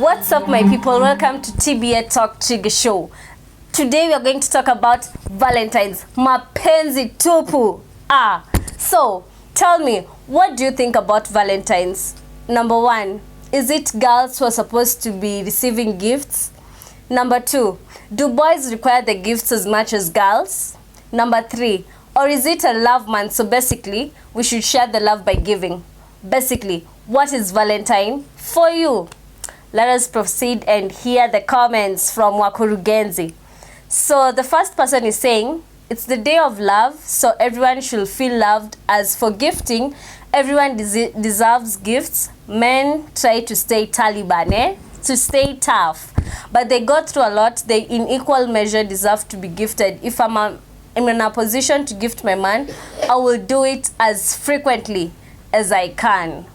What's up, my people? Welcome to TBA Talk Trigger Show. Today we are going to talk about Valentine's. Mapenzi tupu. So tell me, what do you think about Valentine's? Number 1, is it girls who are supposed to be receiving gifts? Number 2, do boys require the gifts as much as girls? Number 3, or is it a love month, so basically we should share the love by giving? Basically, what is Valentine for you? Let us proceed and hear the comments from Wakurugenzi. So the first person is saying, it's the day of love, so everyone should feel loved. As for gifting, everyone deserves gifts. Men try to stay Taliban, to stay tough, but they go through a lot. They in equal measure deserve to be gifted. If I'm in a position to gift my man, I will do it as frequently as I can.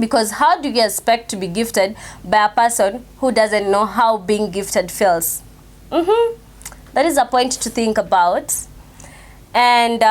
Because how do you expect to be gifted by a person who doesn't know how being gifted feels? That is a point to think about. And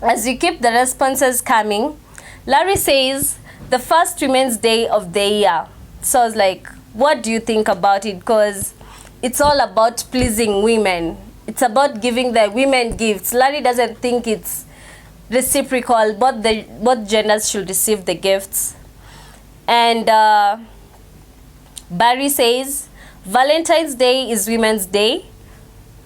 as you keep the responses coming, Larry says the first Women's Day of the year. So I was like, what do you think about it? Because it's all about pleasing women. It's about giving the women gifts. Larry doesn't think it's reciprocal. Both genders should receive the gifts. And Barry says Valentine's Day is Women's Day.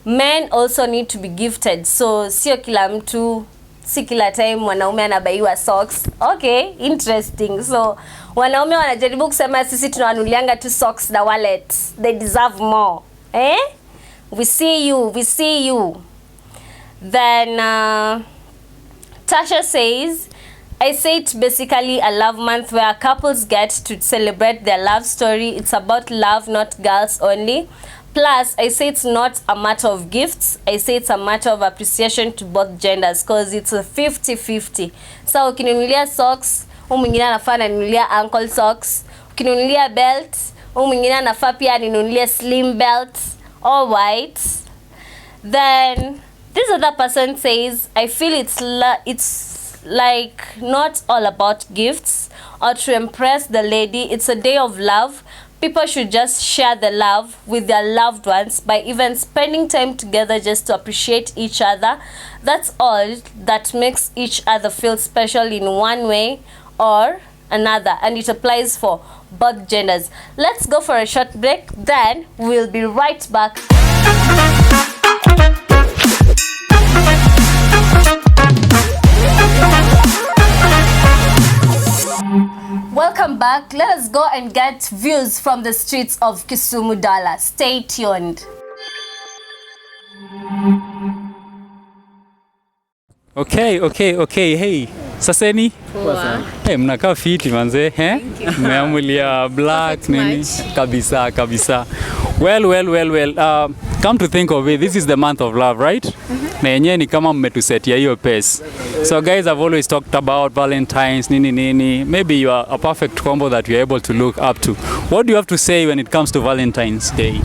Men also need to be gifted. So sio kila mtu, si kila time wanaume anabaiwa socks. Okay, interesting. So wanaume wanajaribu kusema sisi tunawanulianga tu socks na wallet. They deserve more. We see you. Then Tasha says, I say it's basically a love month where couples get to celebrate their love story. It's about love, not girls only. Plus, I say it's not a matter of gifts. I say it's a matter of appreciation to both genders, because it's a 50-50. So ukininunulia socks, mwingine anafaa aninunulia ankle socks. Ukininunulia belt, mwingine anafaa pia aninunulia slim belt, all white. Then this other person says, I feel it's like not all about gifts or to impress the lady. It's a day of love. People should just share the love with their loved ones by even spending time together just to appreciate each other. That's all that makes each other feel special in one way or another, and it applies for both genders. Let's go for a short break, then we'll be right back. Welcome back. Let us go and get views from the streets of Kisumu Dala. Stay tuned. Okay. Hey, Saseni? Hey, mnakaa fiti manze, Mmeamulia black nini? Kabisa. Well. Come to think of it, this is the month of love, right? Na yenyewe ni kama mmetusetia hiyo pace. So guys, I've always talked about Valentine's, nini. Maybe you are a perfect combo that you're able to look up to. What do you have to say when it comes to Valentine's Day?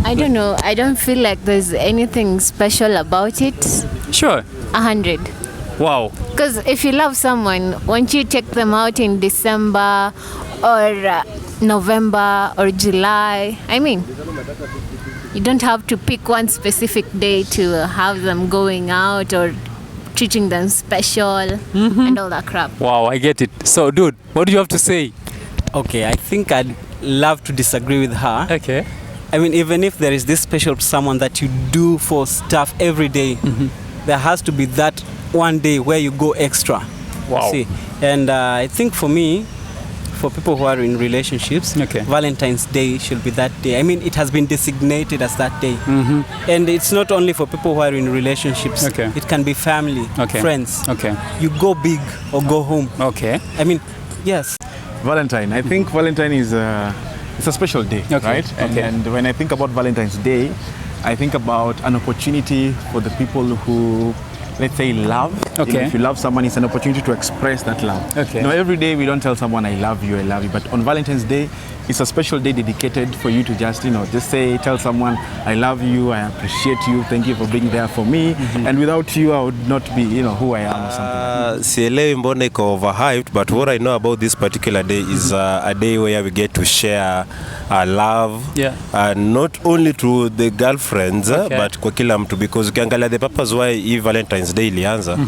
I don't know. I don't feel like there's anything special about it. Sure. 100. Wow. Because if you love someone, won't you take them out in December or November or July? I mean, you don't have to pick one specific day to have them going out or treating them special and all that crap. Wow, I get it. So, dude, what do you have to say? Okay, I think I'd love to disagree with her. Okay. I mean, even if there is this special someone that you do for stuff every day, there has to be that one day where you go extra. Wow. See? And I think for me, for people who are in relationships, Valentine's Day should be that day. I mean, it has been designated as that day. And it's not only for people who are in relationships. It can be family, friends. You go big or go home. I mean, yes. Valentine. I think Valentine is it's a special day, right? And when I think about Valentine's Day, I think about an opportunity for the people who let's say, love. Okay. If you love someone, it's an opportunity to express that love. Okay. Every day we don't tell someone I love you, but on Valentine's Day, it's a special day dedicated for you to just, tell someone I love you, I appreciate you, thank you for being there for me, and without you I would not be, who I am or something. Sielewi mbona iko overhyped, but what I know about this particular day is a day where we get to share love, not only to the girlfriends, but kwa kila mtu, because ukiangalia the purpose why Valentine's Day ilianza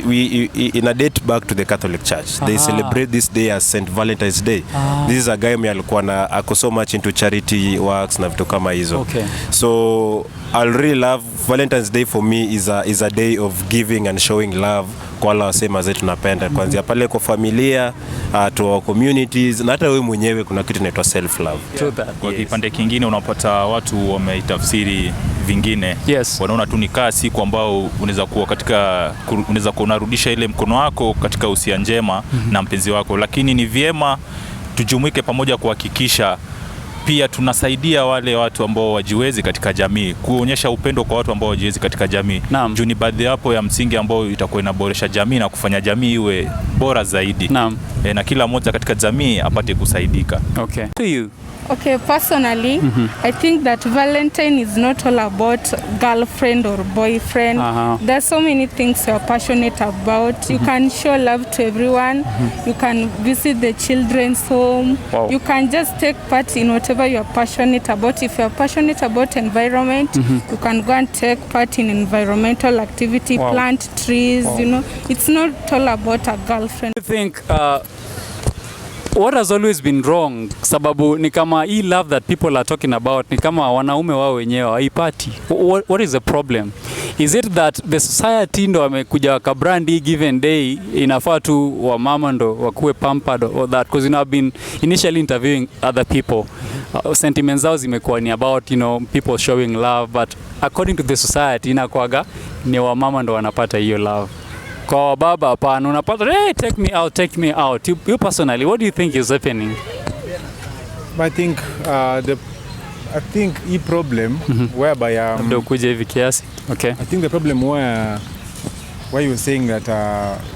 we in a date back to the Catholic Church. They celebrate this day as St. Valentine's Day. This is a guy mwenye alikuwa ako so much into charity works na vitu kama hizo. So I really love Valentine's Day. For me is a day of giving and showing love kwa wale wasema zetu tunapenda, kuanzia pale kwa familia, to our communities, na hata wewe mwenyewe kuna kitu inaitwa self love. Kwa kipande kingine unapata watu wameitafsiri vingine. Wanaona tu ni siku ambao unaweza kuwa unarudisha ile mkono wako katika usia njema na mpenzi wako, lakini ni vyema tujumuike pamoja kuhakikisha pia tunasaidia wale watu ambao wajiwezi katika jamii, kuonyesha upendo kwa watu ambao wajiwezi katika jamii. Juu ni baadhi hapo ya msingi ambao itakuwa inaboresha jamii na kufanya jamii iwe bora zaidi. Na kila mmoja katika jamii apate kusaidika. To you. Okay, personally, I think that Valentine is not all about girlfriend or boyfriend. There's so many things you're passionate about. You can show love to everyone. You can visit the children's home. You can just take part in whatever you're passionate about. If you're passionate about environment, you can go and take part in environmental activity, plant trees, It's not all about a girlfriend. I think what has always been wrong, sababu ni kama hii love that people are talking about ni kama wanaume wao wenyewe haipati. What is the problem? Is it that the society ndo wamekuja wakabrandi given day inafaa tu wa mama ndo wakuwe pampered or that? Because I've been initially interviewing other people, sentiments zao zimekuwa ni about people showing love, but according to the society inakuwaga ni wa mama ndo wanapata hiyo love. Kwa baba hapana, unapata hey, take me out. You personally, what do you think is happening? I think hii problem whereby ndio kuja hivi kiasi. Okay. I think the problem where you're saying that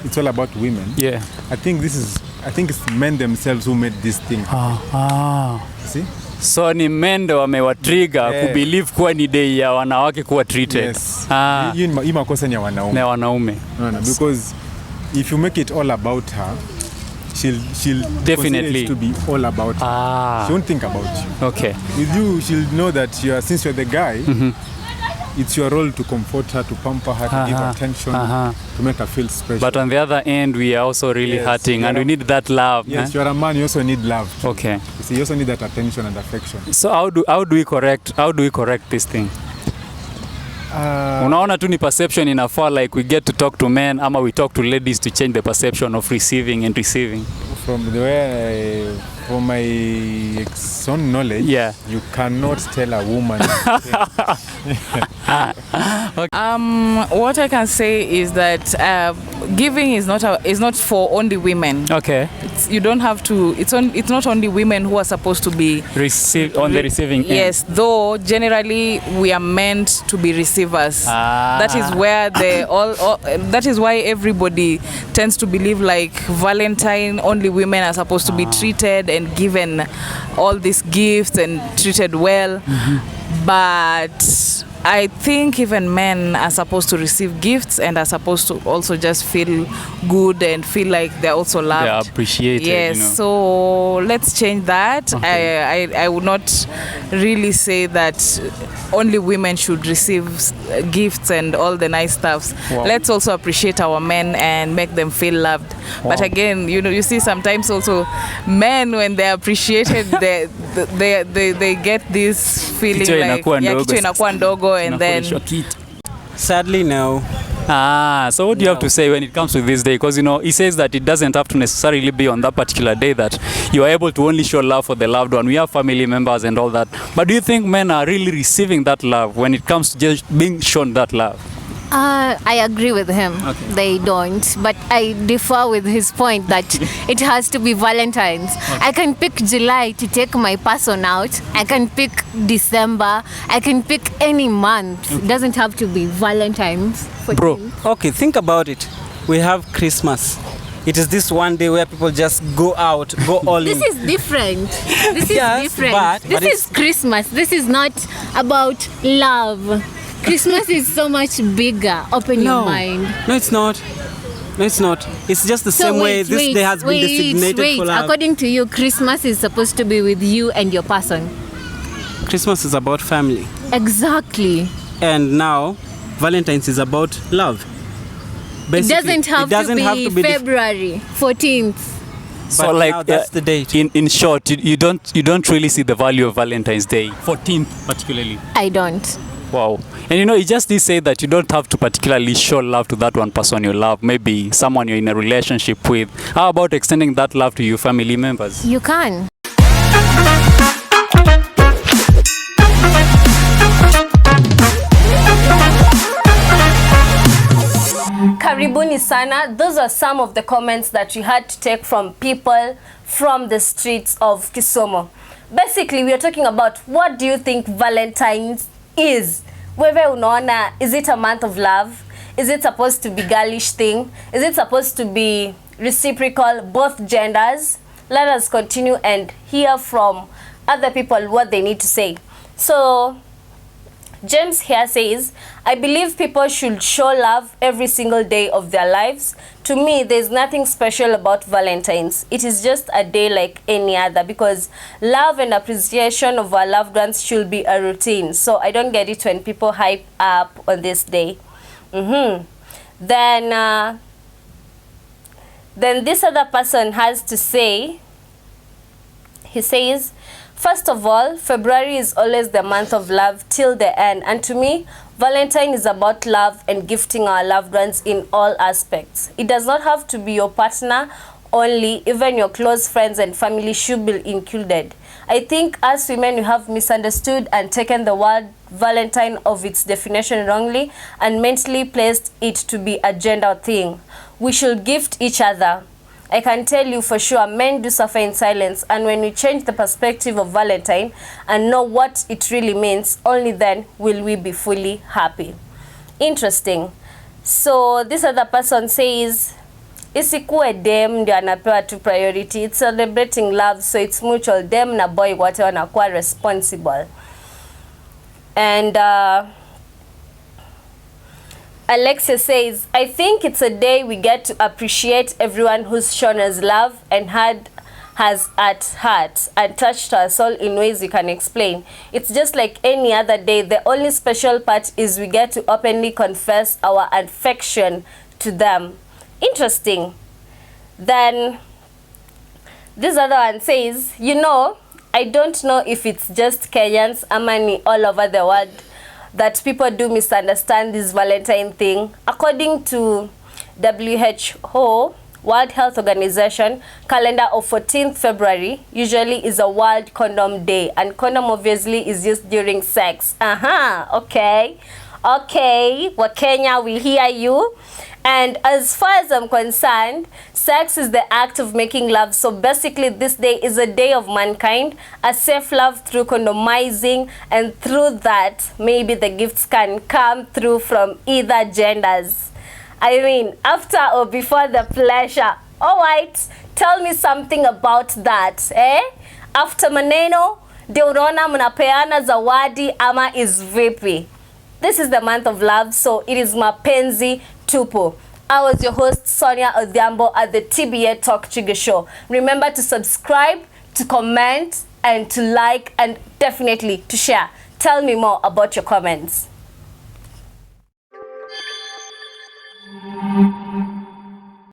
it's all about women. I think it's men themselves who made this thing. See? So ni mendo wamewatrigger kubelieve kuwa ni day ya wanawake kuwa treated. Hii makosa ni ya wanaume. Na wanaume. No, because if you make it all about her, she'll definitely it to be all about her. She won't think about you. Okay. With you, she'll know that since you're the guy, it's your role to comfort her, to pamper her, to give attention, to make her feel special. But on the other end, we are also really hurting, and we need that love. Yes, you're a man. You also need love. Okay. You see, you also need that attention and affection. So how do we correct this thing? Unaona tu ni perception inafaa, like we get to talk to men ama we talk to ladies to change the perception of receiving and receiving. From the way from my own knowledge, you cannot tell a woman. What I can say is that giving is not for only women. Okay. You don't have to. It's not only women who are supposed to be on the receiving end. Yes, though generally we are meant to be receivers. That is where that is why everybody tends to believe like Valentine, only women are supposed to be treated and given all these gifts and treated well. But I think even men are supposed to receive gifts and are supposed to also just feel good and feel like they're also loved. They're appreciated. Yes, so let's change that. Okay. I would not really say that only women should receive gifts and all the nice stuffs. Let's also appreciate our men and make them feel loved. But again, you see sometimes also men, when they're appreciated, they get this feeling like kichwa inakuwa ndogo. And then sadly no. So what do you have to say when it comes to this day? Because he says that it doesn't have to necessarily be on that particular day that you are able to only show love for the loved one. We have family members and all that. But do you think men are really receiving that love when it comes to just being shown that love? I agree with him. Okay. They don't. But I differ with his point that it has to be Valentine's. Okay. I can pick July to take my person out. I can pick December. I can pick any month. Okay. It doesn't have to be Valentine's. Bro, okay, think about it. We have Christmas. It is this one day where people just go out, go all in. This is different. This is different. This is Christmas. This is not about love. Christmas is so much bigger. Open your mind. No, it's not. No, it's not. It's just the same way this day has been designated for love. According to you, Christmas is supposed to be with you and your person. Christmas is about family. Exactly. And now, Valentine's is about love. Basically, it doesn't have to be February 14th. So but like now that's the date. In short, you don't really see the value of Valentine's Day, 14th particularly. I don't. Wow. And you know, you just did say that you don't have to particularly show love to that one person you love, maybe someone you're in a relationship with. How about extending that love to your family members? You can. Karibuni sana. Those are some of the comments that we had to take from people from the streets of Kisumu. Basically, we are talking about what do you think Valentine's is? Wewe unaona, is it a month of love? Is it supposed to be girlish thing? Is it supposed to be reciprocal, both genders? Let us continue and hear from other people what they need to say. So, James here says, I believe people should show love every single day of their lives. To me, there's nothing special about Valentine's. It is just a day like any other because love and appreciation of our loved ones should be a routine. So I don't get it when people hype up on this day. Then this other person has to say, he says, first of all, February is always the month of love till the end. And to me, Valentine is about love and gifting our loved ones in all aspects. It does not have to be your partner only, even your close friends and family should be included. I think as women, we have misunderstood and taken the word Valentine of its definition wrongly and mentally placed it to be a gender thing. We should gift each other. I can tell you for sure, men do suffer in silence, and when we change the perspective of Valentine and know what it really means, only then will we be fully happy. Interesting. So this other person says, isikuwe dem ndio anapewa tu priority. It's celebrating love, so it's mutual. Dem na boy wote wanakuwa responsible. And Alexia says, I think it's a day we get to appreciate everyone who's shown us love and has at heart and touched our soul in ways we can explain. It's just like any other day. The only special part is we get to openly confess our affection to them. Interesting. Then this other one says, you know, I don't know if it's just Kenyans, Amani all over the world, that people do misunderstand this Valentine thing. According to WHO, World Health Organization, calendar of 14th February usually is a World Condom Day, and condom obviously is used during sex. Okay. Okay, Wakenya, we hear you. And as far as I'm concerned, sex is the act of making love. So basically this day is a day of mankind, a safe love through condomizing, and through that, maybe the gifts can come through from either genders. I mean, after or before the pleasure. All right, tell me something about that, eh? After maneno, ndio unaona mnapeana zawadi ama is vipi? This is the month of love, so it is mapenzi tupu. I was your host, Sonia Odhiambo, at the TBA Talk Chiga Show. Remember to subscribe, to comment, and to like, and definitely to share. Tell me more about your comments.